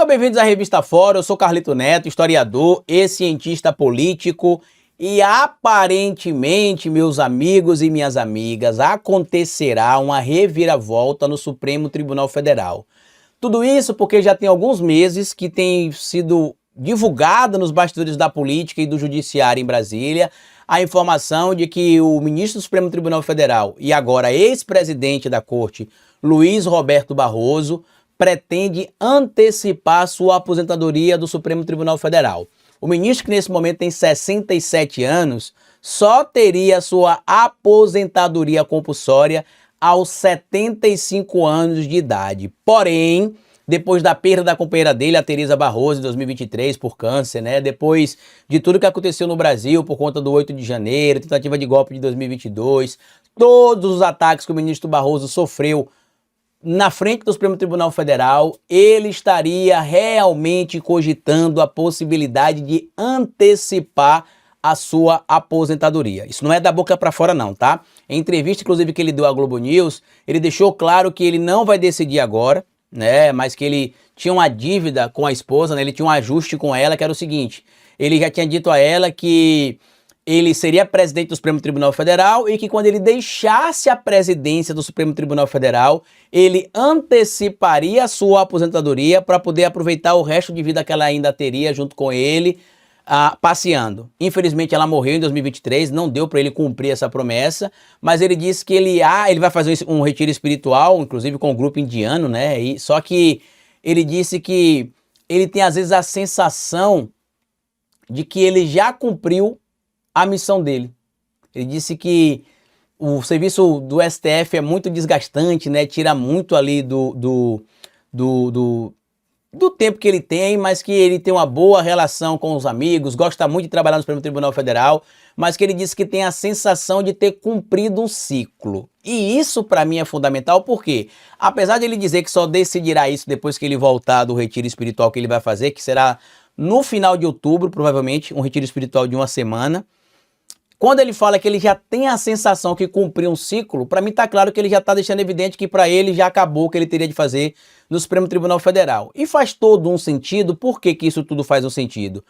bem-vindos à Revista Fora, eu sou Carlito Neto, historiador e cientista político e aparentemente, meus amigos e minhas amigas, acontecerá uma reviravolta no Supremo Tribunal Federal. Tudo isso porque já tem alguns meses que tem sido divulgada nos bastidores da política e do judiciário em Brasília a informação de que o ministro do Supremo Tribunal Federal e agora ex-presidente da Corte, Luiz Roberto Barroso, pretende antecipar sua aposentadoria do Supremo Tribunal Federal. O ministro, que nesse momento tem 67 anos, só teria sua aposentadoria compulsória aos 75 anos de idade. Porém, depois da perda da companheira dele, a Tereza Barroso, em 2023, por câncer, né? Depois de tudo que aconteceu no Brasil por conta do 8 de janeiro, tentativa de golpe de 2022, todos os ataques que o ministro Barroso sofreu na frente do Supremo Tribunal Federal, ele estaria realmente cogitando a possibilidade de antecipar a sua aposentadoria. Isso não é da boca para fora não, tá? Em entrevista, inclusive, que ele deu à Globo News, ele deixou claro que ele não vai decidir agora, né? Mas que ele tinha uma dívida com a esposa, né? Ele tinha um ajuste com ela, que era o seguinte: ele já tinha dito a ela que ele seria presidente do Supremo Tribunal Federal e que quando ele deixasse a presidência do Supremo Tribunal Federal, ele anteciparia a sua aposentadoria para poder aproveitar o resto de vida que ela ainda teria junto com ele, passeando. Infelizmente ela morreu em 2023, não deu para ele cumprir essa promessa, mas ele disse que ele vai fazer um retiro espiritual, inclusive com o grupo indiano, né? Só que ele disse que ele tem às vezes a sensação de que ele já cumpriu a missão dele. Ele disse que o serviço do STF é muito desgastante, né? Tira muito ali do tempo que ele tem, mas que ele tem uma boa relação com os amigos, gosta muito de trabalhar no Supremo Tribunal Federal, mas que ele disse que tem a sensação de ter cumprido um ciclo. E isso para mim é fundamental porque, apesar de ele dizer que só decidirá isso depois que ele voltar do retiro espiritual que ele vai fazer, que será no final de outubro, provavelmente, um retiro espiritual de uma semana, quando ele fala que ele já tem a sensação que cumpriu um ciclo, para mim está claro que ele já está deixando evidente que para ele já acabou o que ele teria de fazer no Supremo Tribunal Federal. E faz todo um sentido. Por que isso tudo faz um sentido?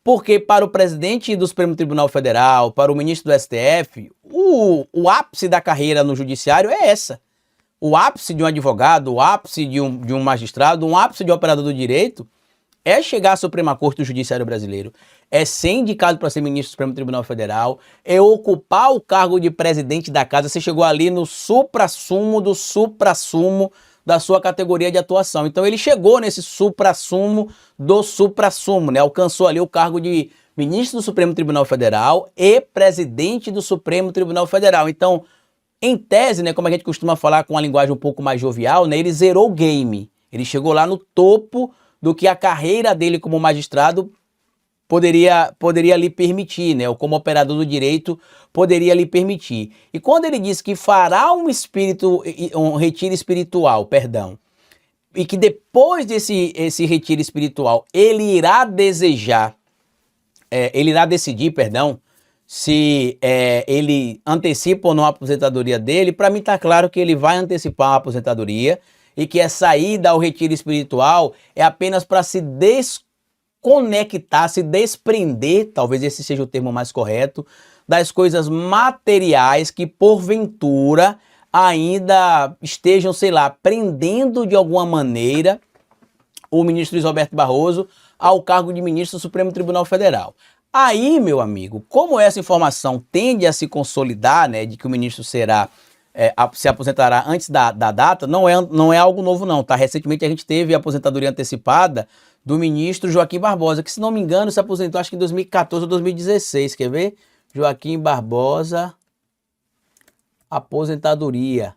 Porque para o presidente do Supremo Tribunal Federal, para o ministro do STF, o ápice da carreira no judiciário é essa. O ápice de um advogado, o ápice de um magistrado, um ápice de um operador do direito é chegar à Suprema Corte do Judiciário Brasileiro, é ser indicado para ser ministro do Supremo Tribunal Federal, é ocupar o cargo de presidente da casa. Você chegou ali no suprassumo do suprassumo da sua categoria de atuação. Então ele chegou nesse suprassumo do suprassumo, né? Alcançou ali o cargo de ministro do Supremo Tribunal Federal e presidente do Supremo Tribunal Federal. Então, em tese, né, como a gente costuma falar com uma linguagem um pouco mais jovial, né, ele zerou o game. Ele chegou lá no topo do que a carreira dele como magistrado poderia lhe permitir, né? Ou como operador do direito poderia lhe permitir. E quando ele diz que fará um retiro espiritual, perdão, e que depois esse retiro espiritual ele irá decidir, perdão, se ele antecipa ou não a aposentadoria dele, para mim está claro que ele vai antecipar a aposentadoria e que essa ida ao retiro espiritual é apenas para se desconectar, se desprender, talvez esse seja o termo mais correto, das coisas materiais que porventura ainda estejam, sei lá, prendendo de alguma maneira o ministro Luiz Roberto Barroso ao cargo de ministro do Supremo Tribunal Federal. Aí, meu amigo, como essa informação tende a se consolidar, né, de que o ministro se aposentará antes da data, não é algo novo não, tá? Recentemente a gente teve a aposentadoria antecipada do ministro Joaquim Barbosa, que se não me engano se aposentou acho que em 2014 ou 2016, quer ver? Joaquim Barbosa, aposentadoria.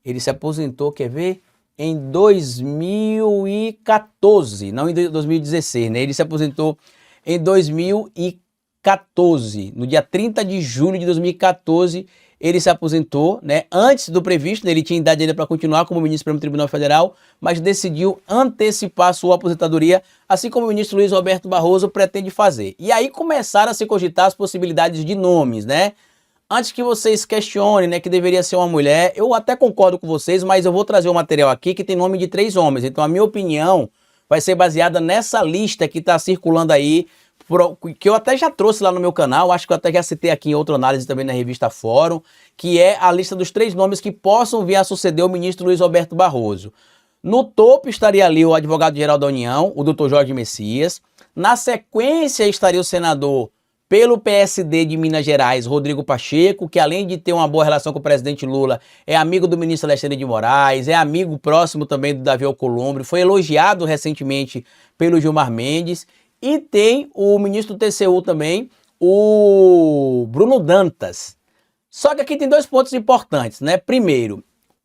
Ele se aposentou, quer ver? Em 2014, não em 2016, né? Ele se aposentou em 2014, no dia 30 de julho de 2014, ele se aposentou, né, antes do previsto, né, ele tinha idade ainda para continuar como ministro do Supremo Tribunal Federal, mas decidiu antecipar sua aposentadoria, assim como o ministro Luiz Roberto Barroso pretende fazer. E aí começaram a se cogitar as possibilidades de nomes, né? Antes que vocês questionem, né, que deveria ser uma mulher, eu até concordo com vocês, mas eu vou trazer um material aqui que tem nome de 3 homens. Então a minha opinião vai ser baseada nessa lista que está circulando aí, que eu até já trouxe lá no meu canal, acho que eu até já citei aqui em outra análise também na revista Fórum, que é a lista dos 3 nomes que possam vir a suceder o ministro Luiz Roberto Barroso. No topo estaria ali o advogado-geral da União, o doutor Jorge Messias. Na sequência estaria o senador pelo PSD de Minas Gerais, Rodrigo Pacheco, que além de ter uma boa relação com o presidente Lula, é amigo do ministro Alexandre de Moraes, é amigo próximo também do Davi Alcolumbre, foi elogiado recentemente pelo Gilmar Mendes. E tem o ministro do TCU também, o Bruno Dantas. Só que aqui tem 2 pontos importantes, né? Primeiro,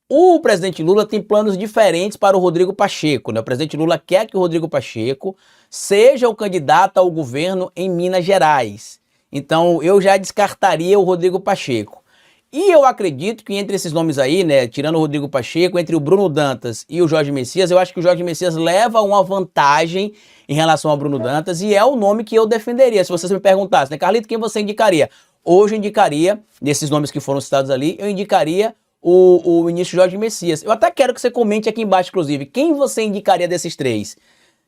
o presidente Lula tem planos diferentes para o Rodrigo Pacheco, né? O presidente Lula quer que o Rodrigo Pacheco seja o candidato ao governo em Minas Gerais. Então eu já descartaria o Rodrigo Pacheco. E eu acredito que entre esses nomes aí, né, tirando o Rodrigo Pacheco, entre o Bruno Dantas e o Jorge Messias, eu acho que o Jorge Messias leva uma vantagem em relação ao Bruno Dantas e é o nome que eu defenderia. Se vocês me perguntassem, né, Carlito, quem você indicaria? Hoje eu indicaria, desses nomes que foram citados ali, eu indicaria o ministro Jorge Messias. Eu até quero que você comente aqui embaixo, inclusive, quem você indicaria desses 3?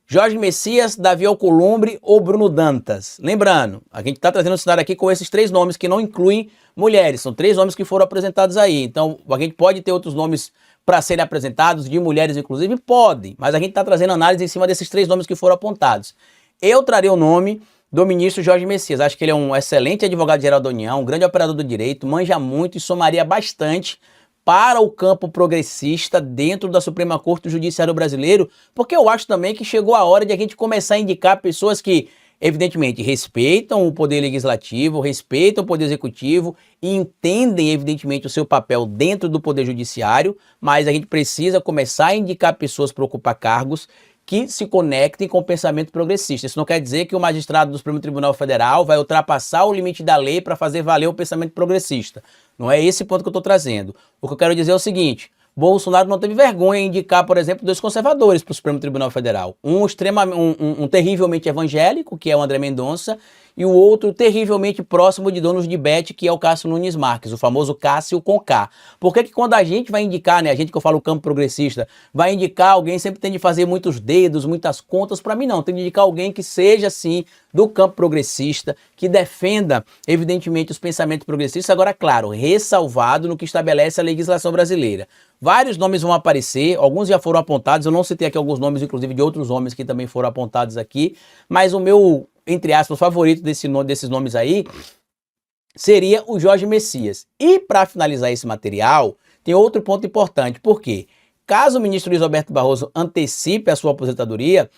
Jorge Messias, Davi Alcolumbre ou Bruno Dantas? Lembrando, a gente está trazendo um cenário aqui com esses 3 nomes que não incluem mulheres, são 3 nomes que foram apresentados aí. Então, a gente pode ter outros nomes para serem apresentados, de mulheres inclusive, pode, mas a gente está trazendo análise em cima desses 3 nomes que foram apontados. Eu traria o nome do ministro Jorge Messias, acho que ele é um excelente advogado-geral da União, um grande operador do direito, manja muito e somaria bastante para o campo progressista dentro da Suprema Corte do Judiciário Brasileiro, porque eu acho também que chegou a hora de a gente começar a indicar pessoas que, evidentemente, respeitam o poder legislativo, respeitam o poder executivo e entendem, evidentemente, o seu papel dentro do poder judiciário, mas a gente precisa começar a indicar pessoas para ocupar cargos que se conectem com o pensamento progressista. Isso não quer dizer que o magistrado do Supremo Tribunal Federal vai ultrapassar o limite da lei para fazer valer o pensamento progressista. Não é esse ponto que eu estou trazendo. O que eu quero dizer é o seguinte: Bolsonaro não teve vergonha em indicar, por exemplo, 2 conservadores para o Supremo Tribunal Federal. Um terrivelmente evangélico, que é o André Mendonça, e o outro terrivelmente próximo de donos de bet, que é o Cássio Nunes Marques, o famoso Cássio com K. Por que que quando a gente vai indicar, né, a gente que eu falo campo progressista, vai indicar alguém, sempre tem de fazer muitos dedos, muitas contas? Para mim não, tem de indicar alguém que seja, sim, do campo progressista, que defenda, evidentemente, os pensamentos progressistas, agora, claro, ressalvado no que estabelece a legislação brasileira. Vários nomes vão aparecer, alguns já foram apontados, eu não citei aqui alguns nomes, inclusive, de outros homens que também foram apontados aqui, mas o meu, entre aspas, favorito desses nomes aí seria o Jorge Messias. E para finalizar esse material, tem outro ponto importante, porque caso o ministro Luiz Roberto Barroso antecipe a sua aposentadoria,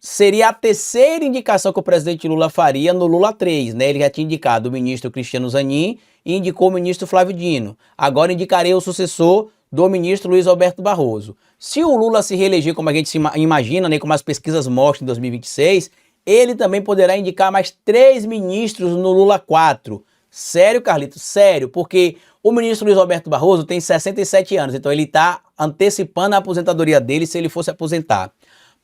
seria a 3ª indicação que o presidente Lula faria no Lula 3, né? Ele já tinha indicado o ministro Cristiano Zanin e indicou o ministro Flávio Dino. Agora indicarei o sucessor do ministro Luiz Roberto Barroso. Se o Lula se reeleger, como a gente se imagina, né, como as pesquisas mostram em 2026, ele também poderá indicar mais 3 ministros no Lula 4. Sério, Carlito? Sério, porque o ministro Luiz Roberto Barroso tem 67 anos, então ele está antecipando a aposentadoria dele se ele fosse aposentar.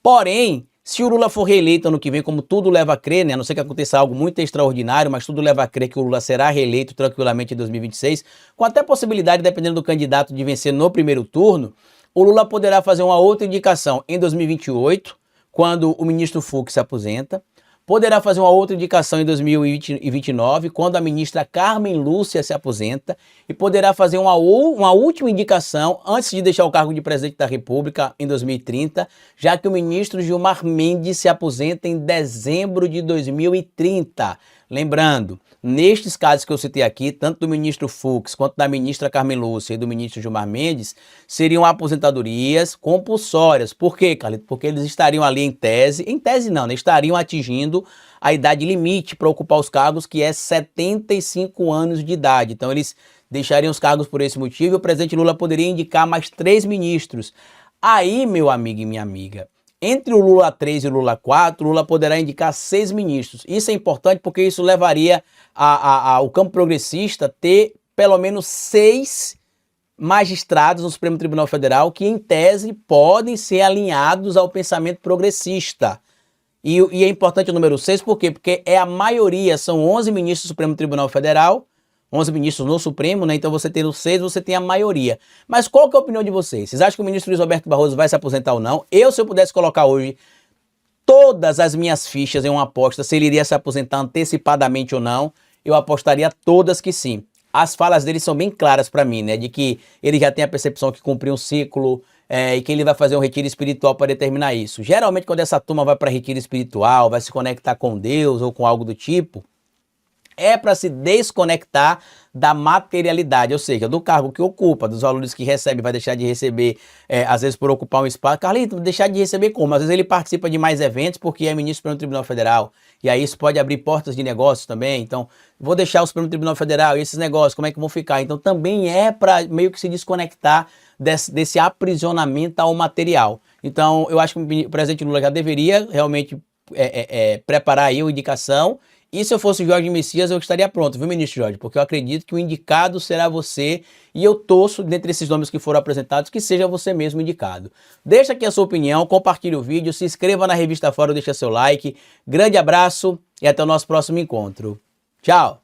Porém, se o Lula for reeleito ano que vem, como tudo leva a crer, né, a não ser que aconteça algo muito extraordinário, mas tudo leva a crer que o Lula será reeleito tranquilamente em 2026, com até possibilidade, dependendo do candidato, de vencer no primeiro turno, o Lula poderá fazer uma outra indicação em 2028, quando o ministro Fux se aposenta, poderá fazer uma outra indicação em 2029, quando a ministra Carmen Lúcia se aposenta, e poderá fazer uma última indicação antes de deixar o cargo de presidente da República em 2030, já que o ministro Gilmar Mendes se aposenta em dezembro de 2030. Lembrando, nestes casos que eu citei aqui, tanto do ministro Fux quanto da ministra Carmen Lúcia e do ministro Gilmar Mendes, seriam aposentadorias compulsórias. Por quê, Carlito? Porque eles estariam ali em tese não, né? Estariam atingindo a idade limite para ocupar os cargos, que é 75 anos de idade. Então eles deixariam os cargos por esse motivo e o presidente Lula poderia indicar mais 3 ministros. Aí, meu amigo e minha amiga, entre o Lula 3 e o Lula 4, o Lula poderá indicar 6 ministros. Isso é importante porque isso levaria ao campo progressista ter pelo menos 6 magistrados no Supremo Tribunal Federal que, em tese, podem ser alinhados ao pensamento progressista. E é importante o número 6, por quê? Porque é a maioria, são 11 ministros do Supremo Tribunal Federal, 11 ministros no Supremo, né? Então você tendo 6, você tem a maioria. Mas qual que é a opinião de vocês? Vocês acham que o ministro Luiz Roberto Barroso vai se aposentar ou não? Se eu pudesse colocar hoje todas as minhas fichas em uma aposta, se ele iria se aposentar antecipadamente ou não, eu apostaria todas que sim. As falas dele são bem claras para mim, né? De que ele já tem a percepção que cumpriu um ciclo e que ele vai fazer um retiro espiritual para determinar isso. Geralmente, quando essa turma vai para retiro espiritual, vai se conectar com Deus ou com algo do tipo, é para se desconectar da materialidade, ou seja, do cargo que ocupa, dos valores que recebe, vai deixar de receber, às vezes por ocupar um espaço. Carlito, deixar de receber como? Às vezes ele participa de mais eventos porque é ministro do Supremo Tribunal Federal, e aí isso pode abrir portas de negócios também, então vou deixar o Supremo Tribunal Federal e esses negócios, como é que vão ficar? Então também é para meio que se desconectar desse aprisionamento ao material. Então eu acho que o presidente Lula já deveria realmente preparar aí uma indicação. E se eu fosse o Jorge Messias, eu estaria pronto, viu, ministro Jorge? Porque eu acredito que o indicado será você e eu torço, dentre esses nomes que foram apresentados, que seja você mesmo indicado. Deixa aqui a sua opinião, compartilhe o vídeo, se inscreva na Revista Fora, deixa seu like. Grande abraço e até o nosso próximo encontro. Tchau!